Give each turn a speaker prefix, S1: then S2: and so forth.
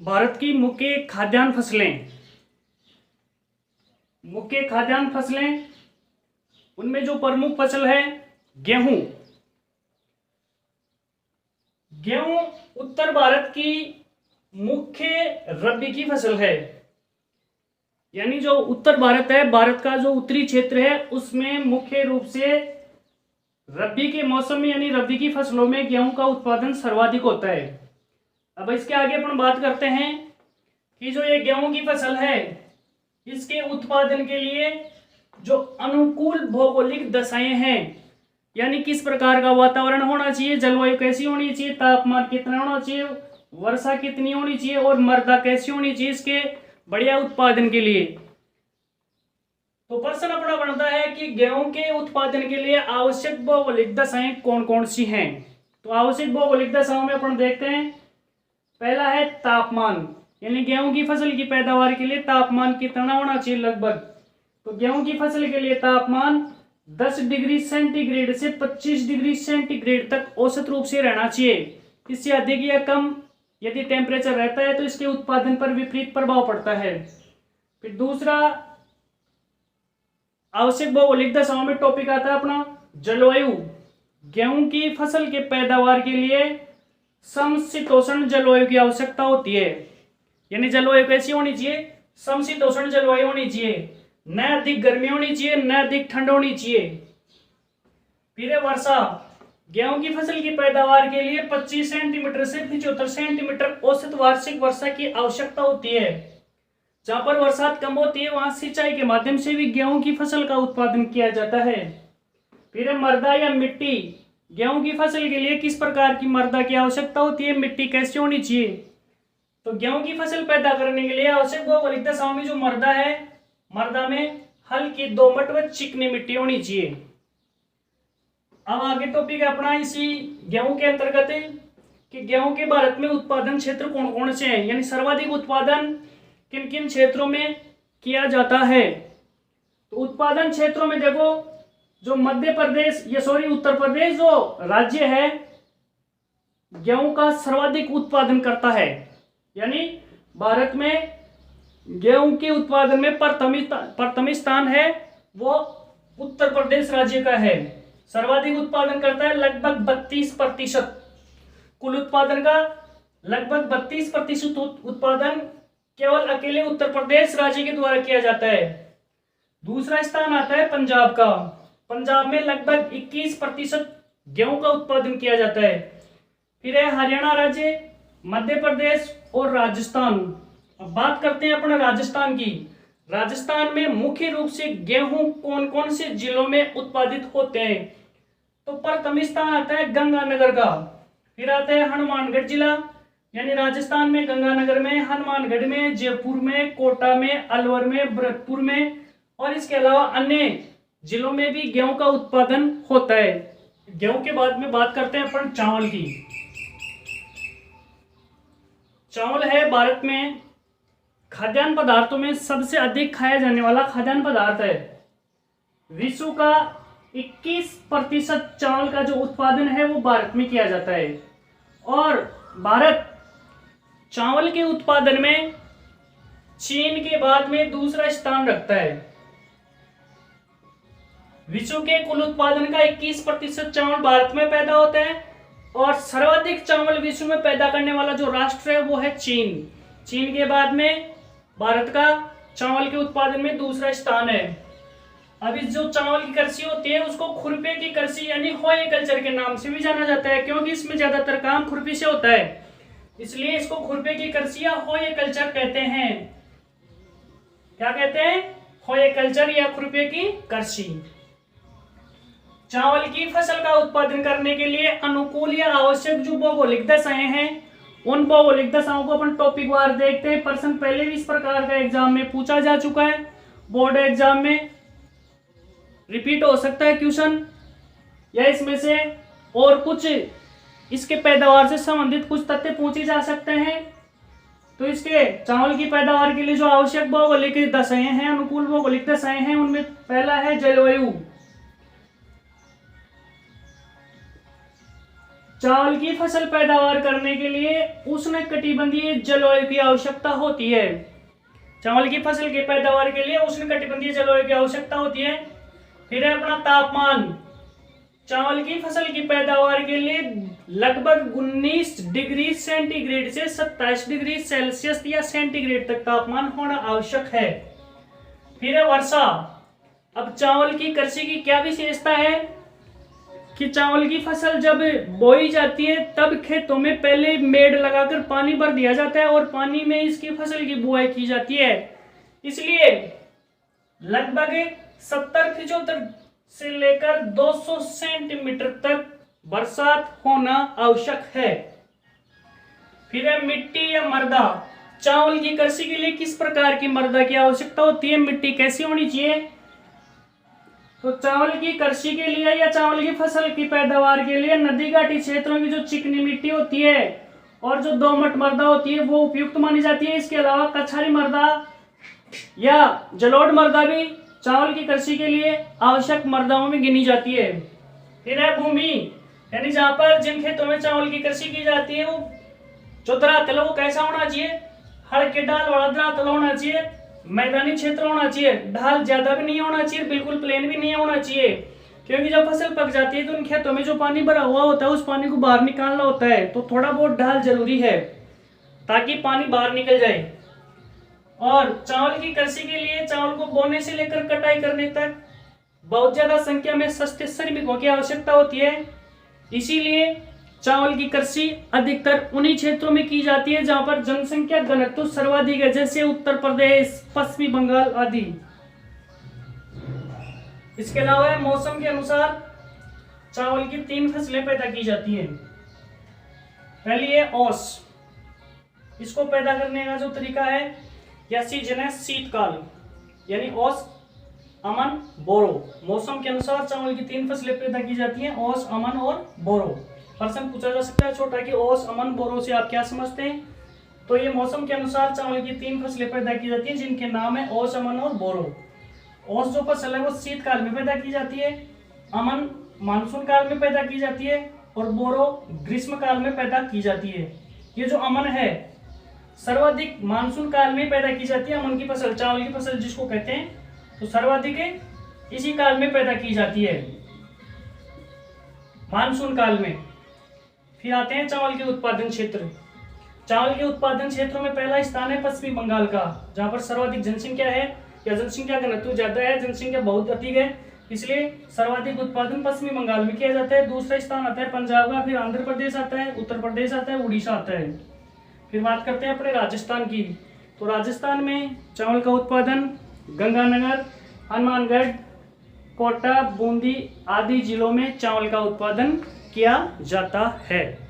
S1: भारत की मुख्य खाद्यान्न फसलें, उनमें जो प्रमुख फसल है गेहूं। उत्तर भारत की मुख्य रबी की फसल है। यानी जो उत्तर भारत है, भारत का जो उत्तरी क्षेत्र है, उसमें मुख्य रूप से रबी के मौसम में यानी रबी की फसलों में गेहूं का उत्पादन सर्वाधिक होता है। अब इसके आगे अपन बात करते हैं कि जो ये गेहूं की फसल है, इसके उत्पादन के लिए जो अनुकूल भौगोलिक दशाएं हैं, यानी किस प्रकार का वातावरण होना चाहिए, जलवायु कैसी होनी चाहिए, तापमान कितना होना चाहिए, वर्षा कितनी होनी चाहिए और मृदा कैसी होनी चाहिए इसके बढ़िया उत्पादन के लिए। तो प्रश्न अपना बनता है कि गेहूं के उत्पादन के लिए आवश्यक भौगोलिक दशाएं कौन कौन सी हैं। तो आवश्यक भौगोलिक दशाओं में अपन देखते हैं, पहला है तापमान, यानी गेहूं की फसल की पैदावार के लिए तापमान कितना होना चाहिए लगभग। तो गेहूं की फसल के लिए तापमान 10 डिग्री सेंटीग्रेड से 25 डिग्री सेंटीग्रेड तक औसत रूप से रहना चाहिए। इससे अधिक या कम यदि टेम्परेचर रहता है तो इसके उत्पादन पर विपरीत प्रभाव पड़ता है। फिर दूसरा आवश्यक भौगोलिक दशाओं में टॉपिक आता है अपना जलवायु। गेहूं की फसल के पैदावार के लिए समशीतोष्ण जलवायु की आवश्यकता होती है। यानी जलवायु कैसी होनी चाहिए, समशीतोष्ण जलवायु होनी चाहिए, न अधिक गर्मी होनी चाहिए न अधिक ठंड होनी चाहिए। फिर है वर्षा। गेहूं की फसल की पैदावार के लिए 25 सेंटीमीटर से 75 सेंटीमीटर औसत वार्षिक वर्षा की आवश्यकता होती है। जहां पर बरसात कम होती है वहां सिंचाई के माध्यम से भी गेहूं की फसल का उत्पादन किया जाता है। फिर मृदा या मिट्टी। गेहूं की फसल के लिए किस प्रकार की मृदा की आवश्यकता होती है, मिट्टी कैसी होनी चाहिए। तो गेहूं की फसल पैदा करने के लिए आवश्यक भौगोलिक दशाओं में जो मृदा है, मृदा में हल्की दोमट व चिकनी मिट्टी होनी चाहिए। अब आगे टॉपिक है अपना इसी गेहूं के अंतर्गत कि गेहूं के भारत में उत्पादन क्षेत्र कौन कौन से हैं, यानी सर्वाधिक उत्पादन किन किन क्षेत्रों में किया जाता है। तो उत्पादन क्षेत्रों में देखो, जो मध्य प्रदेश उत्तर प्रदेश जो राज्य है गेहूं का सर्वाधिक उत्पादन करता है। यानी भारत में गेहूं के उत्पादन में प्रथम स्थान है वो उत्तर प्रदेश राज्य का है। सर्वाधिक उत्पादन करता है, लगभग 32%। कुल उत्पादन का लगभग 32% उत्पादन केवल अकेले उत्तर प्रदेश राज्य के द्वारा किया जाता है। दूसरा स्थान आता है पंजाब का। पंजाब में लगभग 21% गेहूं का उत्पादन किया जाता है। फिर है हरियाणा राज्य, मध्य प्रदेश और राजस्थान। अब बात करते हैं अपने राजस्थान की। राजस्थान में मुख्य रूप से गेहूं कौन कौन से जिलों में उत्पादित होते हैं। तो प्रथम स्थान आता है गंगानगर का। फिर आता है हनुमानगढ़ जिला, यानी राजस्थान में गंगानगर में, हनुमानगढ़ में, जयपुर में, कोटा में, अलवर में, भरतपुर में और इसके अलावा अन्य जिलों में भी गेहूं का उत्पादन होता है। गेहूं के बाद में बात करते हैं अपन चावल की। चावल है भारत में खाद्यान्न पदार्थों में सबसे अधिक खाया जाने वाला खाद्यान्न पदार्थ है। विश्व का 21% चावल का जो उत्पादन है वो भारत में किया जाता है और भारत चावल के उत्पादन में चीन के बाद में दूसरा स्थान रखता है। विश्व के कुल उत्पादन का 21% चावल भारत में पैदा होता है और सर्वाधिक चावल विश्व में पैदा करने वाला जो राष्ट्र है वो है चीन। चीन के बाद में भारत का चावल के उत्पादन में दूसरा स्थान है। अब इस जो चावल की कृषि होती है उसको खुरपे की कृषि यानी होए कल्चर के नाम से भी जाना जाता है, क्योंकि इसमें ज्यादातर काम खुरपी से होता है, इसलिए इसको खुरपे की कृषि या होए कल्चर कहते हैं। क्या कहते हैं, होए कल्चर या खुरपे की कृषि। चावल की फसल का उत्पादन करने के लिए अनुकूल या आवश्यक जो भौगोलिक दशाएं हैं, उन भौगोलिक दशाओं को अपन टॉपिक वार देखते हैं। प्रश्न पहले भी इस प्रकार का एग्जाम में पूछा जा चुका है, बोर्ड एग्जाम में रिपीट हो सकता है क्वेश्चन, या इसमें से और कुछ इसके पैदावार से संबंधित कुछ तथ्य पूछे जा सकते हैं। तो इसके चावल की पैदावार के लिए जो आवश्यक भौगोलिक दशाएं हैं, अनुकूल भौगोलिक दशाएं हैं, उनमें पहला है जलवायु। चावल की फसल पैदावार करने के लिए उष्णकटिबंधीय जलवायु की आवश्यकता होती है। चावल की फसल की पैदावार के लिए उष्णकटिबंधीय जलवायु की आवश्यकता होती है। फिर है अपना तापमान। चावल की फसल की पैदावार के लिए लगभग 19 डिग्री सेंटीग्रेड से 27 डिग्री सेल्सियस या सेंटीग्रेड तक तापमान होना आवश्यक है। फिर है वर्षा। अब चावल की कृषि की क्या विशेषता है कि चावल की फसल जब बोई जाती है तब खेतों में पहले मेड़ लगाकर पानी भर दिया जाता है और पानी में इसकी फसल की बुआई की जाती है। इसलिए लगभग 70-75 से लेकर 200 सेंटीमीटर तक बरसात होना आवश्यक है। फिर है मिट्टी या मृदा। चावल की कृषि के लिए किस प्रकार की मृदा की आवश्यकता होती है, मिट्टी कैसी होनी चाहिए? तो चावल की कृषि के लिए या चावल की फसल की पैदावार के लिए नदी घाटी क्षेत्रों की जो चिकनी मिट्टी होती है और जो दोमट मृदा होती है वो उपयुक्त मानी जाती है। इसके अलावा कछारी मृदा या जलोढ़ मृदा भी चावल की कृषि के लिए आवश्यक मृदाओं में गिनी जाती है। फिर है भूमि, यानी जहां पर जिन खेतों में चावल की कृषि की जाती है वो जो धरातल वो कैसा होना चाहिए, हड़ के ढाल वाला धरातल होना चाहिए, मैदानी क्षेत्र होना चाहिए, ढाल ज्यादा भी नहीं होना चाहिए, बिल्कुल प्लेन भी नहीं होना चाहिए, क्योंकि जब फसल पक जाती है तो उन खेतों में जो पानी भरा हुआ होता है उस पानी को बाहर निकालना होता है, तो थोड़ा बहुत ढाल जरूरी है ताकि पानी बाहर निकल जाए। और चावल की कृषि के लिए चावल को बोने से लेकर कटाई करने तक बहुत ज्यादा संख्या में सस्ते श्रमिकों की आवश्यकता होती है। इसीलिए चावल की कृषि अधिकतर उन्हीं क्षेत्रों में की जाती है जहां पर जनसंख्या घनत्व सर्वाधिक है, जैसे उत्तर प्रदेश, पश्चिमी बंगाल आदि। इसके अलावा मौसम के अनुसार चावल की 3 फसलें पैदा की जाती हैं। पहली है ओस। इसको पैदा करने का जो तरीका है या सीजन है शीतकाल, यानी ओस, अमन, बोरो। मौसम के अनुसार चावल की 3 फसलें पैदा की जाती हैं, ओस, अमन और बोरो। प्रश्न पूछा जा सकता है छोटा कि ओस, अमन, बोरो से आप क्या समझते हैं? तो ये मौसम के अनुसार चावल की 3 फसलें पैदा की जाती हैं जिनके नाम है ओस, अमन और बोरो। ओस जो फसल है वो शीतकाल में पैदा की जाती है, अमन मानसून काल में पैदा की जाती है और बोरो ग्रीष्म काल में पैदा की जाती है। ये जो अमन है सर्वाधिक मानसून काल में पैदा की जाती है। अमन की फसल, चावल की फसल जिसको कहते हैं, तो सर्वाधिक इसी काल में पैदा की जाती है, मानसून काल में। फिर आते हैं चावल के उत्पादन क्षेत्र। चावल के उत्पादन क्षेत्रों में पहला स्थान है पश्चिमी बंगाल का, जहां पर सर्वाधिक जनसंख्या है या जनसंख्या घनत्व ज्यादा है, जनसंख्या बहुत अधिक है, इसलिए सर्वाधिक उत्पादन पश्चिमी बंगाल में किया जाता है। दूसरा स्थान आता है पंजाब का, फिर आंध्र प्रदेश आता है, उत्तर प्रदेश आता है, उड़ीसा आता है। फिर बात करते हैं अपने राजस्थान की। तो राजस्थान में चावल का उत्पादन गंगानगर, हनुमानगढ़, कोटा, बूंदी आदि जिलों में चावल का उत्पादन किया जाता है।